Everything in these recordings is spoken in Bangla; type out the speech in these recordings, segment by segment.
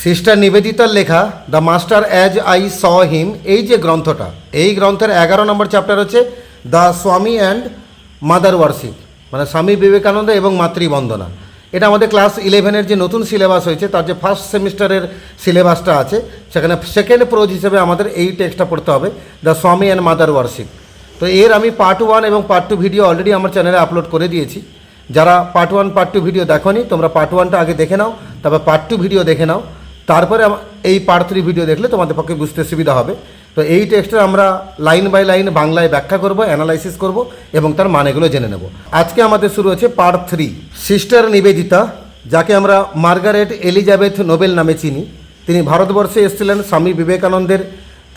সিস্টার নিবেদিতার লেখা the master as I saw him, এই যে গ্রন্থটা, এই গ্রন্থের 11 নম্বর চ্যাপ্টার হচ্ছে the Swami and mother worship, মানে স্বামী বিবেকানন্দ এবং মাতৃবন্দনা। এটা আমাদের ক্লাস 11-এর যে নতুন সিলেবাস হয়েছে তার যে ফার্স্ট সেমিস্টারের সিলেবাসটা আছে সেখানে সেকেন্ড প্রোজ হিসেবে আমাদের এই টেক্সটটা পড়তে হবে, the Swami and mother worship. তো এর আমি পার্ট 1 এবং পার্ট 2 ভিডিও অলরেডি আমার চ্যানেলে আপলোড করে দিয়েছি। যারা পার্ট 1 পার্ট 2 ভিডিও দেখোনি তোমরা পার্ট 1টা আগে দেখে নাও, তারপর পার্ট 2 ভিডিও দেখে নাও, তারপরে এই পার্ট 3 ভিডিও দেখলে তোমাদের পক্ষে বুঝতে সুবিধা হবে। তো এই টেক্সটটা আমরা লাইন বাই লাইন বাংলায় ব্যাখ্যা করব, অ্যানালাইসিস করব এবং তার মানেগুলো জেনে নেব। আজকে আমাদের শুরু হচ্ছে পার্ট 3। সিস্টার নিবেদিতা, যাকে আমরা মার্গারেট এলিজাবেথ নোবেল নামে চিনি, তিনি ভারতবর্ষে এসেছিলেন স্বামী বিবেকানন্দের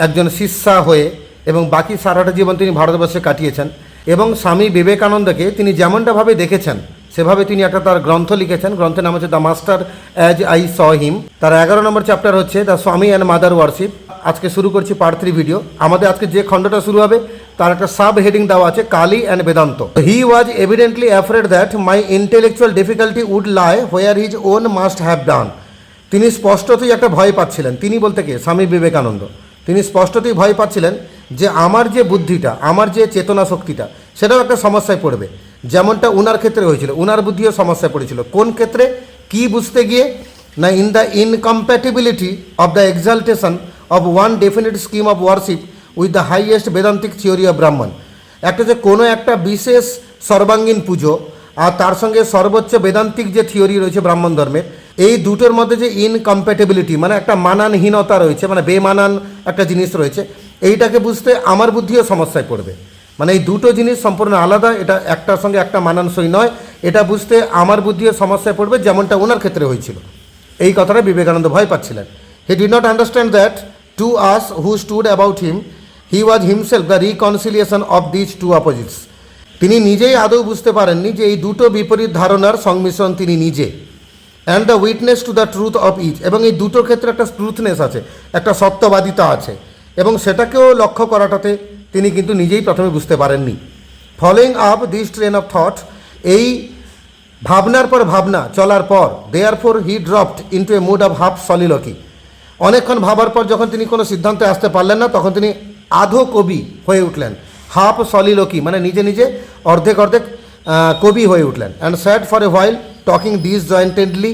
একজন শিষ্যা হয়ে এবং বাকি সারাটা জীবন তিনি ভারতবর্ষে কাটিয়েছেন। এবং স্বামী বিবেকানন্দকে তিনি যেমনটাভাবে দেখেছেন সেভাবে তিনি একটা তার গ্রন্থ লিখেছেন। গ্রন্থের নাম হচ্ছে the master as I saw him. তার 11 নম্বর চ্যাপ্টার হচ্ছে the Swami and mother worship. আজকে শুরু করছি পার্ট 3 ভিডিও। আমাদের আজকে যে খণ্ডটা শুরু হবে তার একটা সাব হেডিং দেওয়া আছে Kali and Vedanta. He was evidently afraid that my intellectual difficulty would lie where his own must have done. তিনি স্পষ্টতই একটা ভয় পাচ্ছিলেন। তিনি বলতে কে? স্বামী বিবেকানন্দ। তিনি স্পষ্টতই ভয় পাচ্ছিলেন যে আমার যে বুদ্ধিটা, আমার যে চেতনা শক্তিটা, সেটাও একটা সমস্যায় পড়বে, যেমনটা উনার ক্ষেত্রে হয়েছিল। উনার বুদ্ধিও সমস্যায় পড়েছিল। কোন ক্ষেত্রে? কি বুঝতে গিয়ে? না, in the incompatibility of the exaltation of one definite scheme of worship with the highest Vedantic theory of Brahman. একটা যে কোনো একটা বিশেষ সর্বাঙ্গীন পুজো আর তার সঙ্গে সর্বোচ্চ বেদান্তিক যে থিওরি রয়েছে ব্রাহ্মণ ধর্মের, এই দুটোর মধ্যে যে ইনকম্প্যাটিবিলিটি মানে একটা মানানহীনতা রয়েছে, মানে বেমানান একটা জিনিস রয়েছে, এইটাকে বুঝতে আমার বুদ্ধিও সমস্যায় পড়বে। মানে এই দুটো জিনিস সম্পূর্ণ আলাদা, এটা একটার সঙ্গে একটা মানানসই নয়, এটা বুঝতে আমার বুদ্ধিও সমস্যায় পড়বে, যেমনটা ওনার ক্ষেত্রে হয়েছিল। এই কথাটা বিবেকানন্দ ভয় পাচ্ছিলেন। He did not understand that to us who stood about him he was himself the reconciliation of this two opposites. তিনি নিজেই আদৌ বুঝতে পারেননি যে এই দুটো বিপরীত ধারণার সংমিশ্রণ তিনি নিজে। And the witness to the truth of each, এবং এই দুটোর ক্ষেত্রে একটা ট্রুথনেস আছে, একটা সত্যবাদিতা আছে, এবং সেটাকেও লক্ষ্য করাটাতে তিনি কিন্তু নিজেই প্রথমে বুঝতে পারেননি। Following up this train of thought, এই ভাবনার পর ভাবনা চলার পর, therefore he dropped into a mood of half soliloquy. অনেকক্ষণ ভাবার পর যখন তিনি কোনো সিদ্ধান্তে আসতে পারলেন না, তখন তিনি আধো কবি হয়ে উঠলেন। হাফ সলিলকি মানে নিজে নিজে অর্ধেক অর্ধেক কবি হয়ে উঠলেন। And sad for a while talking disjointedly,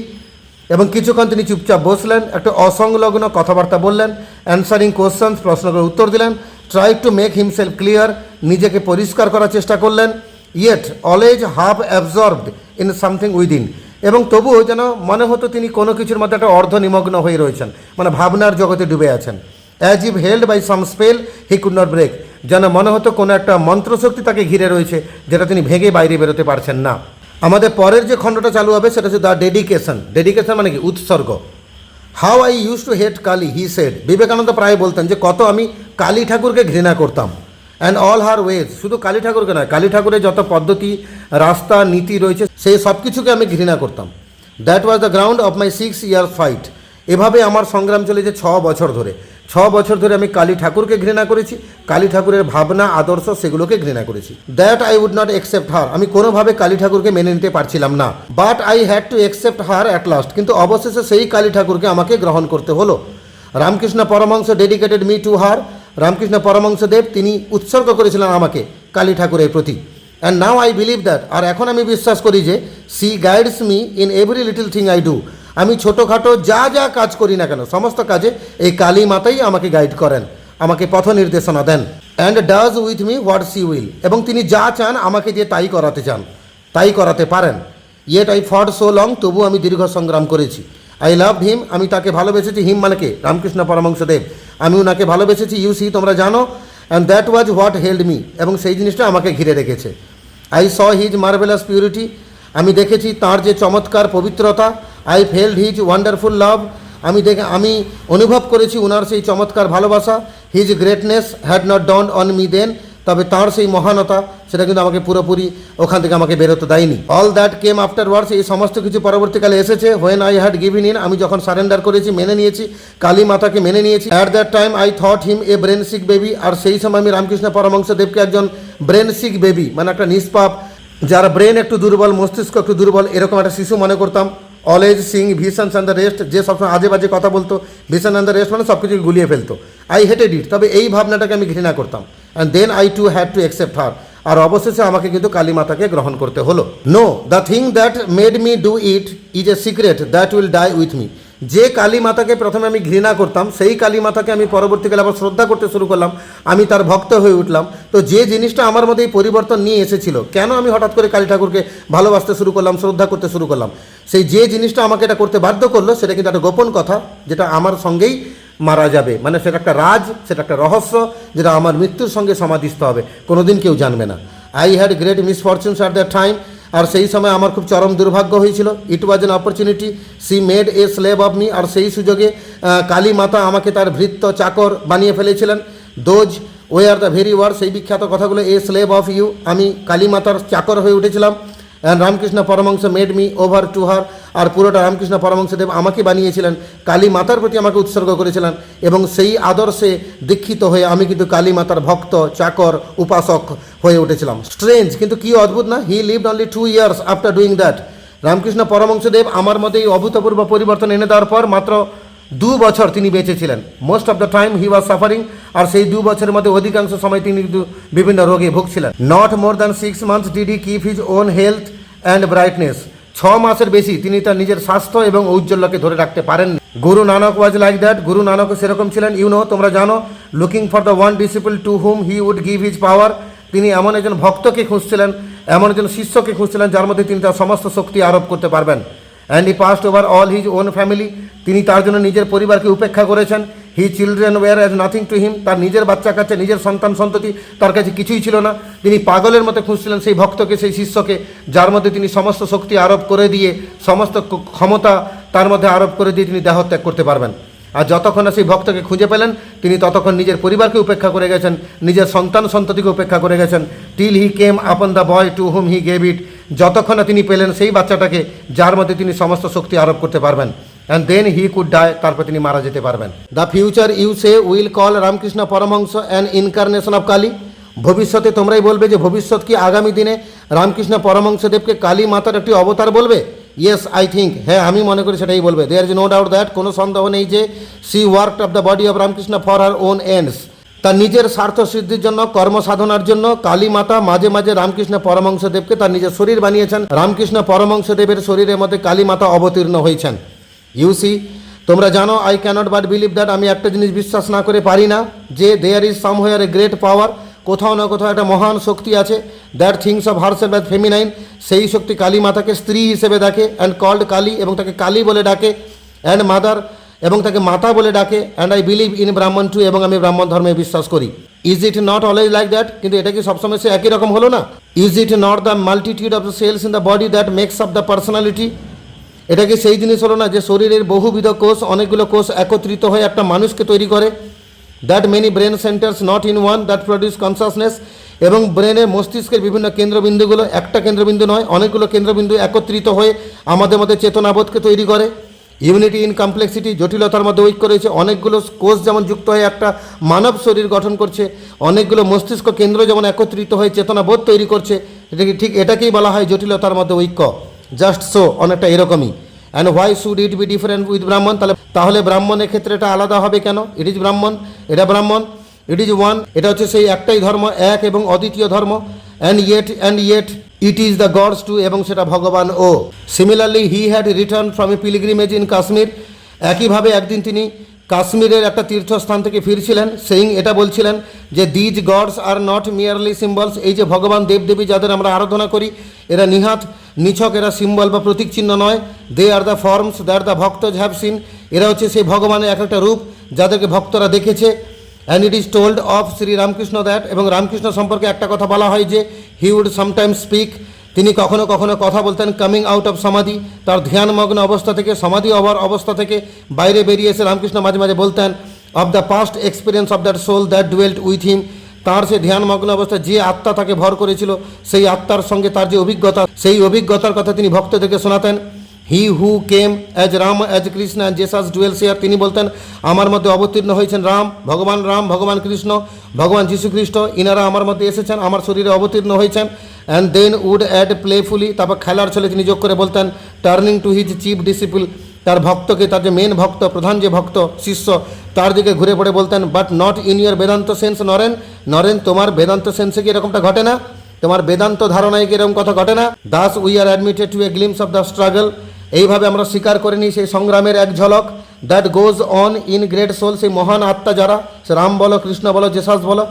এবং কিছুক্ষণ তিনি চুপচাপ বসলেন, একটা অসংলগ্ন কথাবার্তা বললেন। অ্যান্সারিং কোশ্চেন্স, প্রশ্নের উত্তর দিলেন। Try to make himself clear, নিজেকে পরিষ্কার করার চেষ্টা করলেন। Yet always half absorbed in something within, এবং তবুও যেন মনে হতো তিনি কোনো কিছুর মধ্যে একটা অর্ধ নিমগ্ন হয়ে রয়েছেন, মানে ভাবনার জগতে ডুবে আছেন। As if held by some spell he could not break, যেন মনে হতো কোনো একটা মন্ত্রশক্তি তাকে ঘিরে রয়েছে যেটা তিনি ভেঙে বাইরে বেরোতে পারছেন না। আমাদের পরের যে খণ্ডটা চালু হবে সেটা হচ্ছে দ্য ডেডিকেশন। ডেডিকেশন মানে কি? উৎসর্গ। How I use to hate Kali he said. Vivekananda প্রায় বলতেন যে কত আমি কালী ঠাকুরকে ঘৃণা করতাম। অ্যান্ড অল হার ওয়েজ, শুধু কালী ঠাকুরকে নয়, কালী ঠাকুরের যত পদ্ধতি, রাস্তা, নীতি রয়েছে সেই সব কিছুকে আমি ঘৃণা করতাম। That was the ground of my 6 year fight. এভাবে আমার সংগ্রাম চলেছে 6 বছর ধরে। 6 বছর ধরে আমি কালী ঠাকুরকে ঘৃণা করেছি, কালী ঠাকুরের ভাবনা, আদর্শ, সেগুলোকে ঘৃণা করেছি। That I would not accept her, আমি কোনোভাবে কালী ঠাকুরকে মেনে নিতে পারছিলাম না। But I had to accept her at last, কিন্তু অবশেষে সেই কালী ঠাকুরকে আমাকে গ্রহণ করতে হলো। Ramakrishna Paramahamsa dedicated me to her, Ramakrishna পরমহংসদেব তিনি উৎসর্গ করেছিলেন আমাকে কালী ঠাকুরের প্রতি। And now I believe that, আর এখন আমি বিশ্বাস করি যে she guides me in every little thing I do, আমি ছোটোখাটো যা যা কাজ করি না কেন সমস্ত কাজে এই কালী মাতাই আমাকে গাইড করেন, আমাকে পথ নির্দেশনা দেন। And does with me what she will, এবং তিনি যা চান আমাকে দিয়ে তাই করাতে চান, তাই করাতে পারেন। ইয়েট আই ফট সো লং, তবু আমি দীর্ঘ সংগ্রাম করেছি। আই লাভ হিম, আমি তাকে ভালোবেসেছি। হিম মানে কে? রামকৃষ্ণ পরমহংসদেব। আমি ওনাকে ভালোবেসেছি, ইউ সি, তোমরা জানো। And that was what held me, এবং সেই জিনিসটা আমাকে ঘিরে রেখেছে। I saw his marvellous purity, আমি দেখেছি তাঁর যে চমৎকার পবিত্রতা। I felt his wonderful love, আমি অনুভব করেছি ওনার সেই চমৎকার ভালোবাসা। His greatness had not dawned on me then, তবে তাঁর সেই মহানতা সেটা কিন্তু আমাকে পুরোপুরি ওখান থেকে আমাকে বেরোতে দেয়নি। অল দ্যাট কেম আফটার ওয়ার্ডস, এই সমস্ত কিছু পরবর্তীকালে এসেছে। When I had given in, আমি যখন সারেন্ডার করেছি, মেনে নিয়েছি, কালী মাতাকে মেনে নিয়েছি। At that time I thought him a brain sick baby, আর সেই সময় আমি রামকৃষ্ণ পরমহংসদেবকে একজন ব্রেন সিক বেবি, মানে একটা নিষ্পাপ, যার ব্রেন একটু দুর্বল, মস্তিষ্ক একটু দুর্বল, এরকম একটা শিশু মনে করতাম। Always Singh visions and the rest, যে সবসময় আজে বাজে কথা বলতো, ভিশন অ্যান্ড দ্য রেস্ট মানে সব কিছু গুলিয়ে ফেলতো। আই হেটেড ইট, তবে এই ভাবনাটাকে আমি ঘৃণা করতাম। And then I too had to accept her, আর অবশেষে আমাকে কিন্তু কালী মাতাকে গ্রহণ করতে হলো। No, the thing that made me do it is a secret that will die with me. যে কালী মাতাকে প্রথমে আমি ঘৃণা করতাম, সেই কালী মাতাকে আমি পরবর্তীকালে আবার শ্রদ্ধা করতে শুরু করলাম, আমি তার ভক্ত হয়ে উঠলাম। তো যে জিনিসটা আমার মধ্যে এই পরিবর্তন নিয়ে এসেছিল, কেন আমি হঠাৎ করে কালী ঠাকুরকে ভালোবাসতে শুরু করলাম, শ্রদ্ধা করতে শুরু করলাম, সেই যে জিনিসটা আমাকে এটা করতে বাধ্য করলো, সেটা কিন্তু একটা গোপন কথা, যেটা আমার সঙ্গেই মারা যাবে। মানে সেটা একটা রাজ, সেটা একটা রহস্য, যেটা আমার মৃত্যুর সঙ্গে সমাধিস্থ হবে, কোনোদিন কেউ জানবে না। I had great misfortunes at that time, আর সেই সময় আমার খুব চরম দুর্ভাগ্য হয়েছিল। It was an opportunity, she made a slave of me, আর সেই সুযোগে কালী মাতা আমাকে তার ভৃত্য চাকর বানিয়ে ফেলেছিলেন। Those were the very word, সেই বিখ্যাত কথাগুলো, এ স্লেভ অফ ইউ, আমি কালী মাতার চাকর হয়ে উঠেছিলাম। And Ramakrishna Paramahamsa made me over to her, আর পুরোটা রামকৃষ্ণ পরমহংসদেব আমাকে বানিয়েছিলেন, কালী মাতার প্রতি আমাকে উৎসর্গ করেছিলেন, এবং সেই আদর্শে দীক্ষিত হয়ে আমি কিন্তু কালী মাতার ভক্ত, চাকর, উপাসক হয়ে উঠেছিলাম। স্ট্রেঞ্জ, কিন্তু কি অদ্ভুত না, he lived only 2 years after doing that. Ramakrishna Paramahamsadev আমার মধ্যে এই অভূতপূর্ব পরিবর্তন এনে দেওয়ার পর মাত্র 2 বছর তিনি বেঁচেছিলেন। Most of the time he was suffering, আর সেই 2 বছরের মধ্যে অধিকাংশ সময় তিনি কিন্তু বিভিন্ন রোগে ভুগছিলেন। Not more than 6 months did he keep his own health and brightness, 6 মাসের বেশি তিনি তার নিজের স্বাস্থ্য এবং ঔজ্জ্বল্যকে ধরে রাখতে পারেন। Guru Nanak was like that, গুরু নানকও সেরকম ছিলেন। তোমরা জানো, looking for the one disciple to whom he would give his power, তিনি এমন একজন ভক্তকে খুঁজছিলেন, এমন একজন শিষ্যকে খুঁজছিলেন যার মধ্যে তিনি তার সমস্ত শক্তি আরোপ করতে পারবেন। And he passed over all his own family, তিনি তার জন্য নিজের পরিবারকে উপেক্ষা করেছেন। He children were as nothing to him, তার নিজের বাচ্চা কাছে, নিজের সন্তান সন্ততি তার কাছে কিছুই ছিল না। তিনি পাগলের মতো খুঁজছিলেন সেই ভক্তকে, সেই শিষ্যকে, যার মধ্যে তিনি সমস্ত শক্তি আরোপ করে দিয়ে, সমস্ত ক্ষমতা তার মধ্যে আরোপ করে দিয়ে তিনি দেহত্যাগ করতে পারবেন। আর যতক্ষণ না সেই ভক্তকে খুঁজে পেলেন, তিনি ততক্ষণ নিজের পরিবারকে উপেক্ষা করে গেছেন, নিজের সন্তান সন্ততিকে উপেক্ষা করে গেছেন। Till he came upon the boy to whom he gave it, যতক্ষণ না তিনি পেলেন সেই বাচ্চাটাকে যার মধ্যে তিনি সমস্ত শক্তি আরোপ করতে পারবেন। And then he could die, তারপর তিনি মারা যেতে পারবেন। The future you say will call Ramakrishna Paramahamsa an incarnation of Kali, ভবিষ্যতে তোমরাই বলবে যে ভবিষ্যৎ কি আগামী দিনে রামকৃষ্ণ পরমহংসদেবকে কালী মাতার একটি অবতার বলবে? ইয়েস আই থিঙ্ক, হ্যাঁ আমি মনে করি সেটাই বলবে। There is no doubt that, কোনো সন্দেহ নেই যে she worked of the body of Ramakrishna for her own ends, তার নিজের স্বার্থ সিদ্ধির জন্য, কর্মসাধনার জন্য কালী মাতা মাঝে মাঝে রামকৃষ্ণ পরমহংসদেবকে তার নিজের শরীর বানিয়েছেন। রামকৃষ্ণ পরমহংসদেবের শরীরের মধ্যে কালী মাতা অবতীর্ণ হয়েছেন। ইউসি, তোমরা জানো, I cannot but believe that, আমি একটা জিনিস বিশ্বাস না করে পারি না যে there is somewhere a great power, কোথাও না কোথাও একটা মহান শক্তি আছে। That thinks of herself as feminine, সেই শক্তি কালী মাতাকে স্ত্রী হিসেবে দেখে, অ্যান্ড কল্ড কালী, এবং তাকে কালী বলে ডাকে, অ্যান্ড মাদার, এবং তাকে মাতা বলে ডাকে। And I believe in Brahman too, এবং আমি ব্রাহ্মণ ধর্মে বিশ্বাস করি। Is it not always like that, কিন্তু এটা কি সবসময় সে একই রকম হলো না? Is it not the multitude of the cells in the body that makes up the personality, এটা কি সেই জিনিস হলো না যে শরীরের বহুবিধ কোষ, অনেকগুলো কোষ একত্রিত হয়ে একটা মানুষকে তৈরি করে? That many brain centres not in one that produce consciousness, এবং ব্রেনে, মস্তিষ্কের বিভিন্ন কেন্দ্রবিন্দুগুলো একটা কেন্দ্রবিন্দু নয়, অনেকগুলো কেন্দ্রবিন্দু একত্রিত হয়ে আমাদের মধ্যে চেতনাবোধকে তৈরি করে। ইউনিটি ইন কমপ্লেক্সিটি, জটিলতার মধ্যে ঐক্য রয়েছে। অনেকগুলো কোষ যেমন যুক্ত হয়ে একটা মানব শরীর গঠন করছে, অনেকগুলো মস্তিষ্ক কেন্দ্র যেমন একত্রিত হয়ে চেতনাবোধ তৈরি করছে, এটাকেই বলা হয় জটিলতার মধ্যে ঐক্য। জাস্ট সো, অনেকটা এরকমই। And why should it be different with ব্রাহ্মণ, তাহলে ব্রাহ্মণের ক্ষেত্রে এটা আলাদা হবে কেন? ইট ইজ ব্রাহ্মণ, এটা ব্রাহ্মণ, ইট ইজ ওয়ান, এটা হচ্ছে সেই একটাই ধর্ম, এক এবং অদ্বিতীয় ধর্ম। And yet it is the gods too, এবং সেটা ভগবান ও। Similarly he had return from a pilgrimage in Kashmir, একইভাবে একদিন তিনি কাশ্মীরের একটা তীর্থস্থান থেকে ফিরছিলেন, সেইং এটা বলছিলেন যে these gods are not merely symbols, এই যে ভগবান দেবদেবী যাদের আমরা আরাধনা করি, এরা নিহাত নিছক, এরা সিম্বল বা প্রতীক চিহ্ন নয়। They are the forms that the bhaktas have seen, এরা হচ্ছে সেই ভগবানের এক একটা রূপ যাদেরকে ভক্তরা দেখেছে। And it is told of Shri Ramakrishna that, এবং রামকৃষ্ণ সম্পর্কে একটা কথা বলা হয় যে হি উড সামটাইমস স্পিক, তিনি কখনো কখনো কথা বলতেন কামিং আউট অফ সমাধি, তার ধ্যানমগ্ন অবস্থা থেকে, সমাধি হওয়ার অবস্থা থেকে বাইরে বেরিয়ে এসে রামকৃষ্ণ মাঝে মাঝে বলতেন of the past experience of that soul that dwelt with him, তার সে ধ্যানমগ্ন অবস্থায় যে আত্মা তাকে ভর করেছিল, সেই আত্মার সঙ্গে তার যে অভিজ্ঞতা, সেই অভিজ্ঞতার কথা তিনি ভক্তদেরকে শোনাতেন। He who came as Rama as Krishna and Jesus dwell here, তিনি বলতেন আমার মধ্যে অবতীর্ণ হয়েছেন রাম, ভগবান কৃষ্ণ, ভগবান যীশু খ্রিস্ট, ইনারা আমার মধ্যে এসেছেন, আমার শরীরে অবতীর্ণ হয়েছেন। অ্যান্ড দেন উড অ্যাড প্লেফুলি, তারপর খেলার ছলে তিনি যোগ করে বলতেন turning to his chief disciple, তার ভক্তকে, তার যে মেন ভক্ত, প্রধান যে ভক্ত শিষ্য, তার দিকে ঘুরে পড়ে বলতেন but not in your Vedanta sense Naren, Naren তোমার বেদান্ত সেন্সে কি এরকমটা ঘটে না, তোমার বেদান্ত ধারণায় কি এরকম কথা ঘটে না। Thus we are admitted to a glimpse of the struggle, এইভাবে আমরা স্বীকার করে নিই সেই সংগ্রামের এক ঝলক। That goes on in great soul, সেই মহান আত্মা যারা, সে রাম বলো, কৃষ্ণ বলো, জেসাস বলো,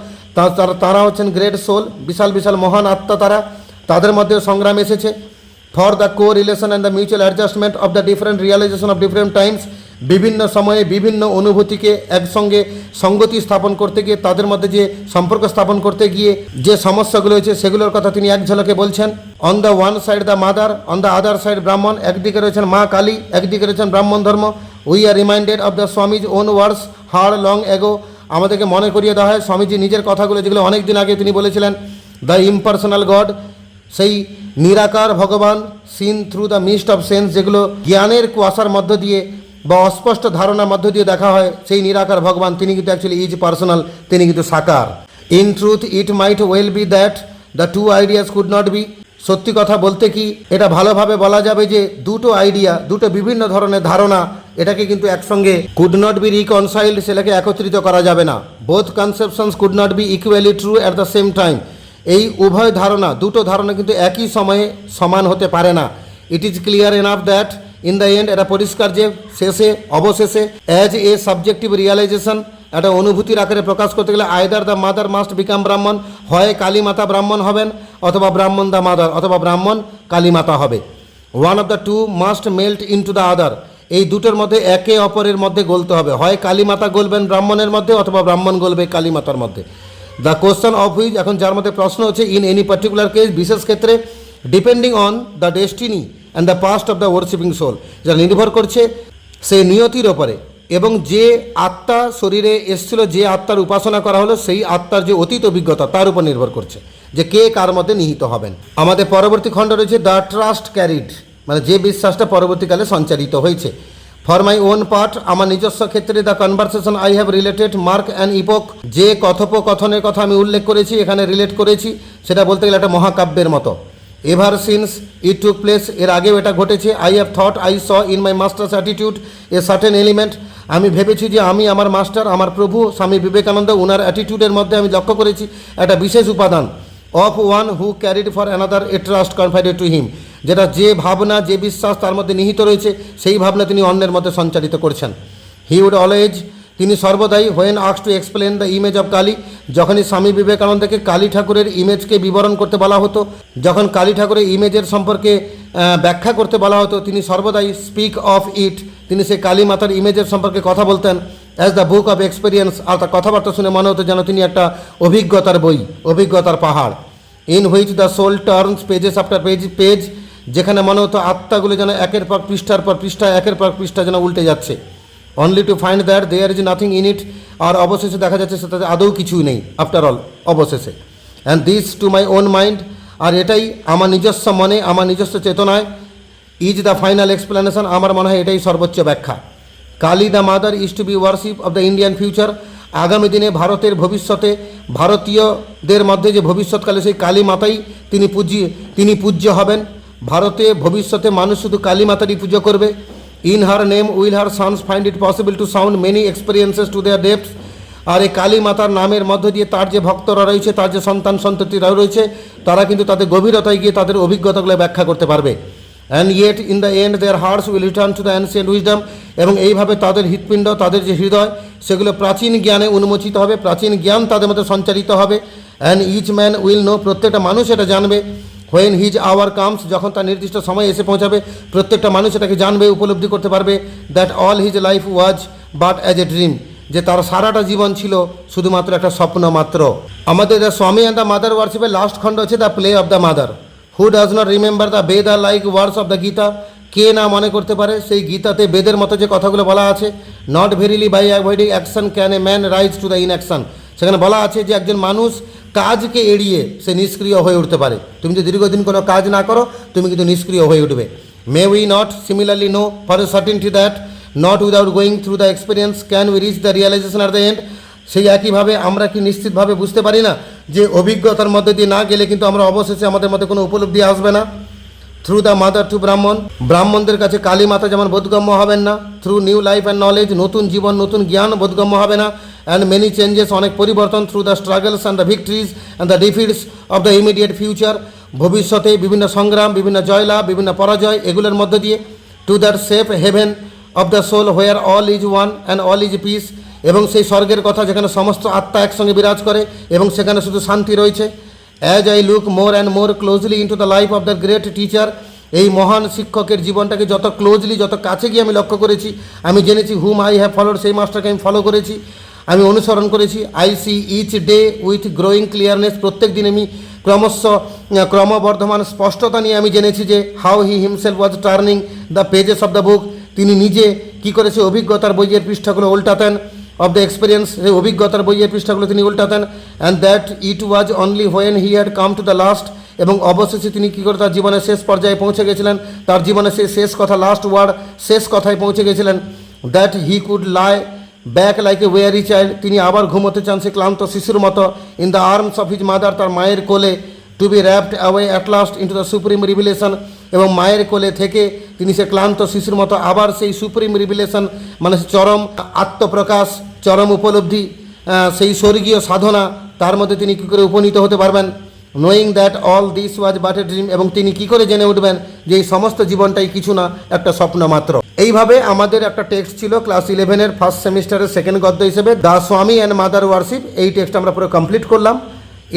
তারা হচ্ছেন গ্রেট সোল, বিশাল বিশাল মহান আত্মা তারা, তাদের মধ্যে সংগ্রাম এসেছে। For the correlation and the mutual adjustment of the different realisation of different times, বিভিন্ন সময়ে বিভিন্ন অনুভূতিকে একসঙ্গে সঙ্গতি স্থাপন করতে গিয়ে, তাদের মধ্যে যে সম্পর্ক স্থাপন করতে গিয়ে যে সমস্যাগুলো হয়েছে সেগুলোর কথা তিনি এক ঝলকে বলছেন। On the one side the mother, on the other side ব্রাহ্মণ, একদিকে রয়েছেন মা কালী, একদিকে রয়েছেন ব্রাহ্মণ ধর্ম। We are reminded of the Swami's own words her long ago, আমাদেরকে মনে করিয়ে দেওয়া হয় স্বামীজি নিজের কথাগুলো যেগুলো অনেক দিন আগে তিনি বলেছিলেন। দ্য ইম্পার্সোনাল গড, সেই নিরাকার ভগবান, seen through the mist of sense, যেগুলো জ্ঞানের কুয়াশার মধ্য দিয়ে বা অস্পষ্ট ধারণার মধ্য দিয়ে দেখা হয়, সেই নিরাকার ভগবান তিনি কিন্তু অ্যাকচুয়ালি ইজ পার্সোনাল, তিনি কিন্তু সাকার। In truth it might well be that the two ideas could not be, সত্যি কথা বলতে কি এটা ভালোভাবে বলা যাবে যে দুটো আইডিয়া, দুটো বিভিন্ন ধরনের ধারণা, এটাকে কিন্তু একসঙ্গে কুড নট বি রিকনসাইল্ড, সেটাকে একত্রিত করা যাবে না। Both conceptions could not be equally true at the same time, এই উভয় ধারণা, দুটো ধারণা কিন্তু একই সময়ে সমান হতে পারে না। It is clear enough that in the and, এটা পরিষ্কার যে শেষে, অবশেষে, অ্যাজ এ সাবজেক্টিভ রিয়ালাইজেশন, একটা অনুভূতির আকারে প্রকাশ করতে গেলে either the mother must become ব্রাহ্মণ, হয় কালী মাতা ব্রাহ্মণ হবেন, অথবা ব্রাহ্মণ দ্য মাদার, অথবা ব্রাহ্মণ কালী মাতা হবে। One of the two must melt into the other, এই দুটোর মধ্যে একে অপরের মধ্যে গলতে হবে, হয় কালী মাতা গলবেন ব্রাহ্মণের মধ্যে, অথবা ব্রাহ্মণ গলবে কালী মাতার মধ্যে। দ্য কোশ্চেন অফ হুইচ, এখন যার মধ্যে প্রশ্ন হচ্ছে, ইন এনি পার্টিকুলার কেস, বিশেষ ক্ষেত্রে, depending on the destiny and the past of the worshipping soul, যা নির্ভর করছে সেই নিয়তির ওপরে, এবং যে আত্মা শরীরে এসেছিল, যে আত্মার উপাসনা করা হলো, সেই আত্মার যে অতীত অভিজ্ঞতা তার উপর নির্ভর করছে যে কে কার মধ্যে নিহিত হবেন। আমাদের পরবর্তী খণ্ড রয়েছে দ্য ট্রাস্ট ক্যারিড, মানে যে বিশ্বাসটা পরবর্তীকালে সঞ্চারিত হয়েছে। ফর মাই ওন পার্ট, আমার নিজস্ব ক্ষেত্রে the conversation I have related mark and ইপোক, যে কথোপকথনের কথা আমি উল্লেখ করেছি, এখানে রিলেট করেছি, সেটা বলতে গেলে একটা মহাকাব্যের মতো। এভার সিন্স ইট টুক প্লেস, এর আগেও এটা ঘটেছে। I have thought I saw in my masters attitude a certain element, আমি ভেবেছি যে আমি আমার মাস্টার, আমার প্রভু স্বামী বিবেকানন্দ, ওনার অ্যাটিটিউডের মধ্যে আমি লক্ষ্য করেছি একটা বিশেষ উপাদান, of one who carried for another a trust confided to him, যেটা যে ভাবনা, যে বিশ্বাস তার মধ্যে নিহিত রয়েছে, সেই ভাবনা তিনি অন্যের মধ্যে সঞ্চারিত করছেন। হি উড অলওয়েজ, তিনি সর্বদাই, when ask to explain the image of Kali, যখনই স্বামী বিবেকানন্দকে কালী ঠাকুরের ইমেজকে বিবরণ করতে বলা হতো, যখন কালী ঠাকুরের ইমেজের সম্পর্কে ব্যাখ্যা করতে বলা হতো, তিনি সর্বদাই স্পিক অফ ইট, তিনি সেই কালী মাতার ইমেজের সম্পর্কে কথা বলতেন as the book of experience, আর তার কথাবার্তা শুনে মনে হতো যেন তিনি একটা অভিজ্ঞতার বই, অভিজ্ঞতার পাহাড়। In which the soul turns pages after page, যেখানে মনে হতো আত্মাগুলো যেন একের পর পৃষ্ঠার পর পৃষ্ঠা, একের পর পৃষ্ঠা যেন উল্টে যাচ্ছে। Only to find that there is nothing in it, আর অবশেষে দেখা যাচ্ছে সেটাতে আদৌ কিছুই নেই আফটার অল, অবশেষে। And this to my own mind, আর এটাই আমার নিজস্ব মনে, আমার নিজস্ব চেতনায়, ইজ দ্য ফাইনাল এক্সপ্লেনেশন, আমার মনে হয় এটাই সর্বোচ্চ ব্যাখ্যা। Kali the mother is to be worship of the Indian future, আগামী দিনে ভারতের ভবিষ্যতে, ভারতীয়দের মধ্যে যে ভবিষ্যৎকালে সেই কালী মাতাই তিনি পূজ্য হবেন। ভারতে ভবিষ্যতে মানুষ শুধু কালী মাতারই পুজো করবে। In her name will her sons find it possible to sound many experiences to their depths, আর এই কালী মাতার নামের মধ্য দিয়ে তার যে ভক্তরা রয়েছে, তার যে সন্তান সন্ততিরা রয়েছে, তারা কিন্তু তাদের গভীরতায় গিয়ে তাদের অভিজ্ঞতাগুলো ব্যাখ্যা করতে পারবে। And yet in the end their hearts will return to the ancient wisdom, এবং এইভাবে তাদের হৃৎপিণ্ড, তাদের যে হৃদয়, সেগুলো প্রাচীন জ্ঞানে উন্মোচিত হবে, প্রাচীন জ্ঞান তাদের মধ্যে সঞ্চারিত হবে। And each man will know, প্রত্যেকটা মানুষ এটা জানবে। হোয়েন হিজ আওয়ার কামস, যখন তার নির্দিষ্ট সময় এসে পৌঁছাবে, প্রত্যেকটা মানুষ এটাকে জানবে, উপলব্ধি করতে পারবে। That all his life was but as a dream, যে তার সারাটা জীবন ছিল শুধুমাত্র একটা স্বপ্ন মাত্র। আমাদের the Swami and the mother ওয়ার্শিপের লাস্ট খণ্ড হচ্ছে the play of the mother. Who does not remember the Veda or like words of the Gita, কে না মনে করতে পারে সেই গীতাতে বেদের মতো যে কথাগুলো বলা আছে, not verily by avoiding action can a man rise to the inaction, সেখানে বলা আছে যে একজন মানুষ কাজকে এড়িয়ে সে নিষ্ক্রিয় হয়ে উঠতে পারে। তুমি যদি দীর্ঘদিন কোনো কাজ না করো, তুমি কিন্তু নিষ্ক্রিয় হয়ে উঠবে। May we not similarly know for a certainty that not without going through the experience can we reach the realization at the end? সেই একইভাবে আমরা কি নিশ্চিতভাবে বুঝতে পারি না যে অভিজ্ঞতার মধ্যে দিয়ে না গেলে কিন্তু আমরা অবশেষে আমাদের মধ্যে কোনো উপলব্ধি আসবে না? থ্রু দ্য মাদার টু ব্রাহ্মণ, ব্রাহ্মণদের কাছে কালী মাতা যেমন বোধগম্য হবেন না, through new life and knowledge, নতুন জীবন নতুন জ্ঞান বোধগম্য হবে না, অ্যান্ড মেনি চেঞ্জেস, অনেক পরিবর্তন, through the struggles and the victories and the defeats of the immediate future, ভবিষ্যতে বিভিন্ন সংগ্রাম, বিভিন্ন জয়লাভ, বিভিন্ন পরাজয়, এগুলোর মধ্য দিয়ে, to that safe haven of the soul where all is one and all is peace, এবং সেই স্বর্গের কথা যেখানে সমস্ত আত্মা একসঙ্গে বিরাজ করে এবং সেখানে শুধু শান্তি রয়েছে। As I look more and more closely into the life of the great teacher, এই মহান শিক্ষকের জীবনটাকে যত ক্লোজলি যত কাছে গিয়ে আমি লক্ষ্য করেছি, আমি জেনেছি হুম আই হ্যাভ ফলোড, সেই মাস্টারকে আমি ফলো করেছি, আমি অনুসরণ করেছি। I see each day with growing clearness, প্রত্যেক দিন আমি ক্রমবর্ধমান স্পষ্টতা নিয়ে আমি জেনেছি যে how he himself was turning the pages of the book, তিনি নিজে কী করেছে অভিজ্ঞতার বইয়ের পৃষ্ঠাগুলো উল্টাতেন, অফ দ্য এক্সপিরিয়েন্স, সেই অভিজ্ঞতার বইয়ের পৃষ্ঠাগুলো তিনি উল্টাতেন, and that it was only when he had come to the last, এবং অবশেষে তিনি কী করে তার জীবনের শেষ পর্যায়ে পৌঁছে গেছিলেন, তার জীবনের সেই শেষ কথা, লাস্ট ওয়ার্ড, শেষ কথায় পৌঁছে গেছিলেন, that he could lie back like a weary child, তিনি আবার ঘুমোতে চান সে ক্লান্ত শিশুর মতো, in the arms of his mother, তার মায়ের কোলে, to be wrapped away at last into the supreme revelation, এবং মায়ের কোলে থেকে তিনি সে ক্লান্ত শিশুর মতো আবার সেই সুপ্রিম রিভিলেশন মানে চরম আত্মপ্রকাশ, চরম উপলব্ধি, সেই স্বর্গীয় সাধনা, তার মধ্যে তিনি কী করে উপনীত হতে পারবেন। Knowing that all this was but a dream, এবং তিনি কী করে জেনে উঠবেন যে এই সমস্ত জীবনটাই কিছু না, একটা স্বপ্ন মাত্র। এইভাবে আমাদের একটা টেক্সট ছিল ক্লাস 11-এর ফার্স্ট সেমিস্টারের সেকেন্ড গদ্য হিসেবে the Swami and mother worship, এই টেক্সট আমরা পুরো কমপ্লিট করলাম।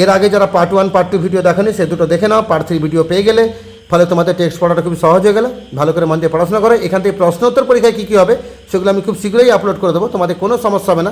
এর আগে যারা পার্ট 1 পার্ট 2 ভিডিও দেখেনি সে দুটো দেখে নাও, পার্ট 3 ভিডিও পেয়ে গেলে, ফলে তোমাদের টেক্সট পড়াটা খুব সহজ হয়ে গেল। ভালো করে মন দিয়ে পড়াশোনা করো। এখান থেকে প্রশ্নোত্তর পরীক্ষায় কী কী হবে সেগুলো আমি খুব শীঘ্রই আপলোড করে দেবো, তোমাদের কোনো সমস্যা হবে না।